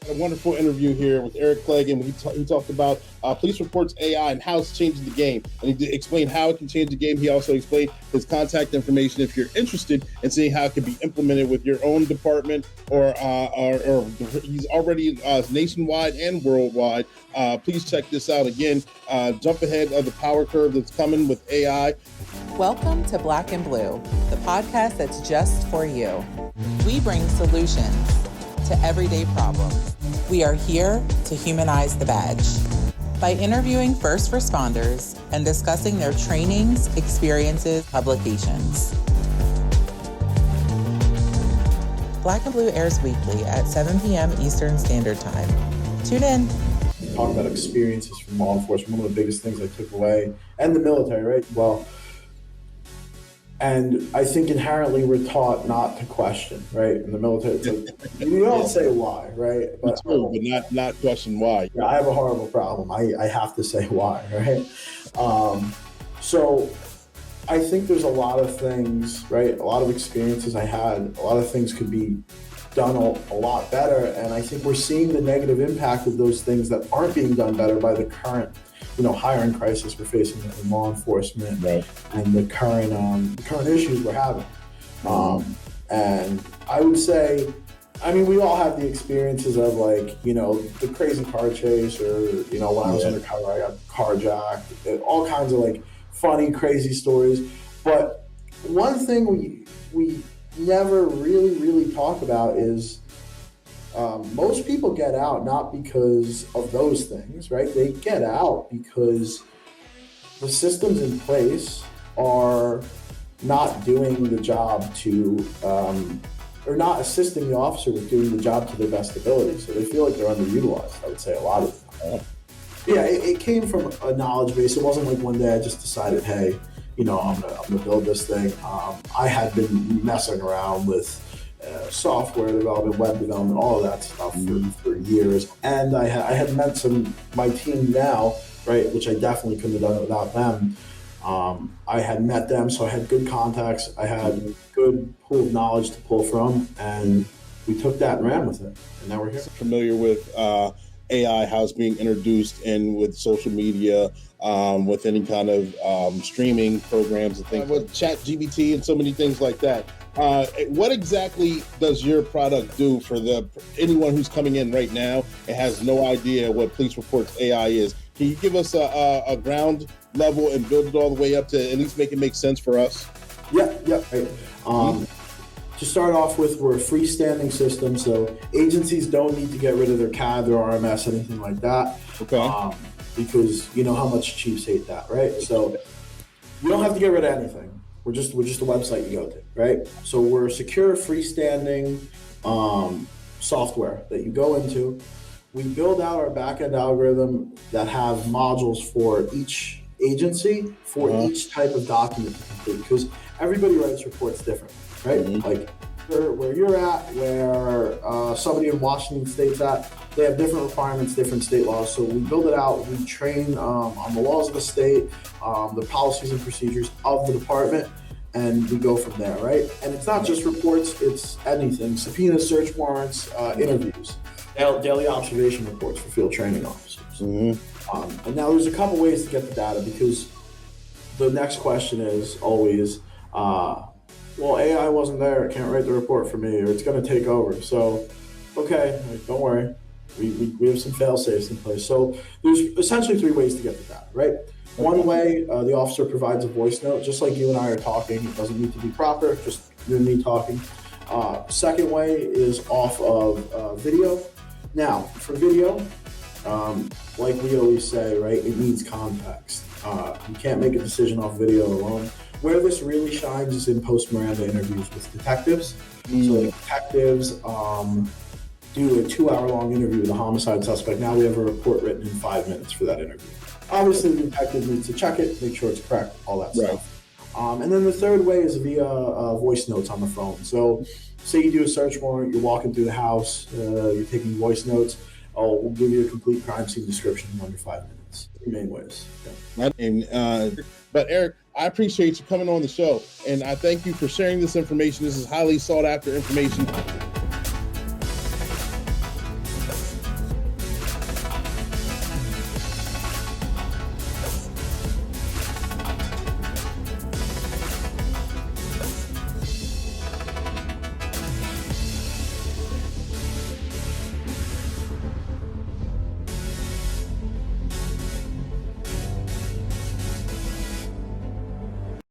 A wonderful interview here with Eric Clague, and he talked about Policereports.ai and how it's changing the game. And he explained how it can change the game. He also explained his contact information if you're interested in seeing how it can be implemented with your own department, or he's already nationwide and worldwide. Please check this out. Again, jump ahead of the power curve that's coming with AI. Welcome to Black and Blue, the podcast that's just for you. We bring solutions to everyday problems. We are here to humanize the badge by interviewing first responders and discussing their trainings, experiences, publications. Black and Blue airs weekly at 7 p.m. Eastern Standard Time. Tune in. Talk about experiences from law enforcement. One of the biggest things I took away, and the military, right? Well, and I think inherently we're taught not to question, right? In the military, it's like, you don't say why, right? But not question why. Yeah, I have a horrible problem. I have to say why, right? So I think there's a lot of things, right? A lot of experiences I had, a lot of things could be done a lot better. And I think we're seeing the negative impact of those things that aren't being done better by the current hiring crisis we're facing in law enforcement, right, and the current issues we're having. And I would say, I mean, we all have the experiences of the crazy car chase, or, when I was undercover, I got carjacked, all kinds of funny, crazy stories. But one thing we never really talk about is most people get out not because of those things, right? They get out because the systems in place are not doing the job or not assisting the officer with doing the job to their best ability. So they feel like they're underutilized, I would say, a lot of the time. Yeah, it came from a knowledge base. It wasn't like one day I just decided, hey, I'm gonna build this thing. I had been messing around with software development, web development, all of that stuff for years. And I had met my team now, right, which I definitely couldn't have done it without them. I had met them, so I had good contacts. I had good pool of knowledge to pull from, and we took that and ran with it. And now we're here. Familiar with AI, how it's being introduced in with social media, with any kind of streaming programs and things, with ChatGPT and so many things like that. What exactly does your product do for anyone who's coming in right now and has no idea what Policereports.ai is? Can you give us a ground level and build it all the way up to at least make it make sense for us? Yeah. Right. To start off with, we're a freestanding system, so agencies don't need to get rid of their CAD, their RMS, anything like that. Okay. Because you know how much chiefs hate that, right? So you don't have to get rid of anything. We're just a website you go to, right? So we're a secure, freestanding software that you go into. We build out our backend algorithm that have modules for each agency, for each type of document to complete, because everybody writes reports different, right? Like where you're at, where somebody in Washington State's at, they have different requirements, different state laws. So we build it out, we train on the laws of the state, the policies and procedures of the department, and we go from there, right? And it's not just reports, it's anything: subpoenas, search warrants, interviews, daily observation reports for field training officers. And now there's a couple ways to get the data, because the next question is always, well, AI wasn't there, it can't write the report for me, or it's gonna take over. So, okay, don't worry. We have some fail safes in place. So there's essentially three ways to get the data, right? One way, the officer provides a voice note, just like you and I are talking. It doesn't need to be proper, just you and me talking. Second way is off of video. Now, for video, like we always say, right, it needs context. You can't make a decision off video alone. Where this really shines is in post-Miranda interviews with detectives. So the detectives do a 2-hour-long interview with a homicide suspect. Now we have a report written in 5 minutes for that interview. Obviously, the detective needs to check it, make sure it's correct, all that stuff. And then the third way is via voice notes on the phone. So say you do a search warrant, you're walking through the house, you're taking voice notes. We'll give you a complete crime scene description in under 5 minutes. Three main ways. Yeah. But Eric, I appreciate you coming on the show, and I thank you for sharing this information. This is highly sought after information.